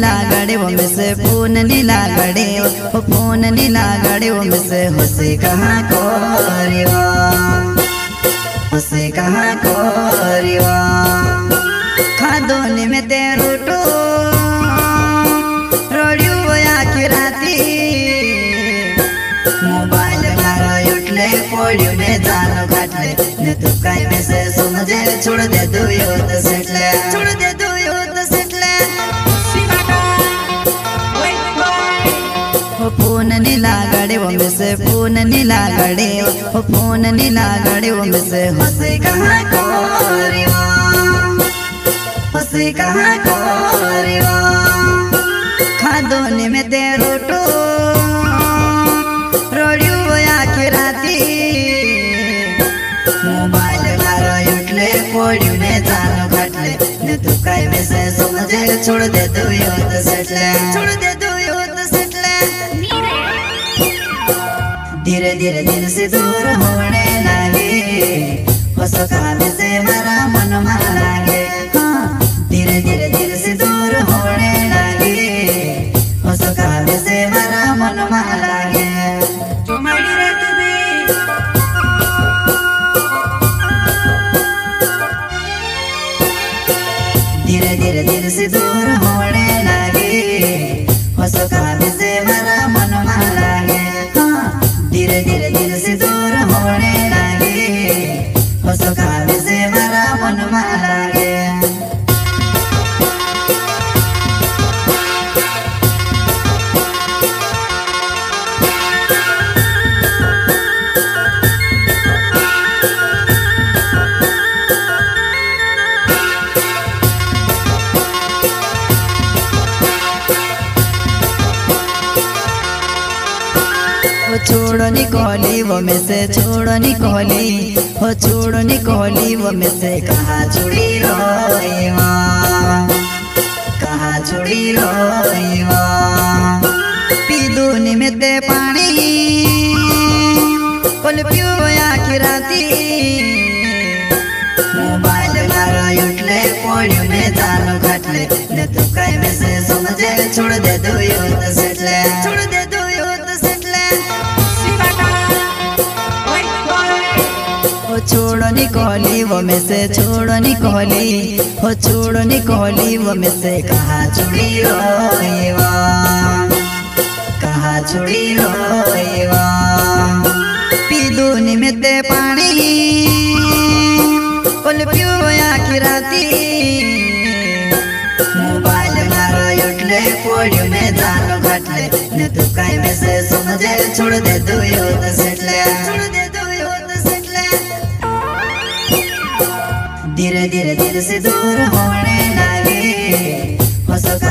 नीला गड़े वो में से फोन नीला गड़े वो फोन नीला गड़े वो में से हुसे कहाँ कोरियो हुसे कहाँ कोरियो खादोनी में ते रूटो रोडियो आखी राती मोबाइल मारो उठले पोड़ियो में जानो घाटले ने तू काई में से समझे छोड़ दे दो यो तो सेटले छोड़ दे दो यो तो सेटले हो फोन नीला गड़े वो में से फोन नीला गड़े हो फोन नीला गड़े वो में से हुसे कहाँ कोरियो हुसे कहाँ कोरियो खादोनी में ते रोटो रोडियो आखी राती मोबाइल मारो उठले पोड़ियो में जानो घाटले ने तू काई में से समझे छोड़ दे दो यो तो सेटले छोड़ दे दो यो तो सेटले धीरे धीरे दिल से दूर होने लगे हो सका में से मेरा मन लागे धीरे धीरे दिल से दूर होने लगे हो सका में से मेरा मन लागे धीरे धीरे दिल से दूर होने लगे हो सका में से मेरा मन लागे धीरे धीरे दिल से दूर होने लगे हो सका में से मेरा मन लागे छोड़ो निकोली वो में से छोड़ो निकोली हो छोड़ो निकोली वो में से कहाँ छुड़ी रोईवा कहाँ छुड़ी रोईवा पीदूनी में ते पानी कोल पियो आखी राती मोबाइल मारो उठले पोड़ियो में जानो घाटले ने तू काई में से समझे छोड़ दे दो यो तो सेटले छोड़ दे दो यो तो सेटले हो छोड़ो निकोली वो में से छोड़ो निकोली हो छोड़ो निकोली वो में से कहाँ छुड़ी रोईवा कहाँ छुड़ी रोईवा पीदूनी में ते पानी कोल पियो आखी राती मोबाइल मारो उठले पोड़ियो में जानो घाटले ने तू काई में से समझे छोड़ दे दो यो तो सेटले छोड़ दे दो यो तो सेटले धीरे धीरे दिल से दूर होने लगे हो सका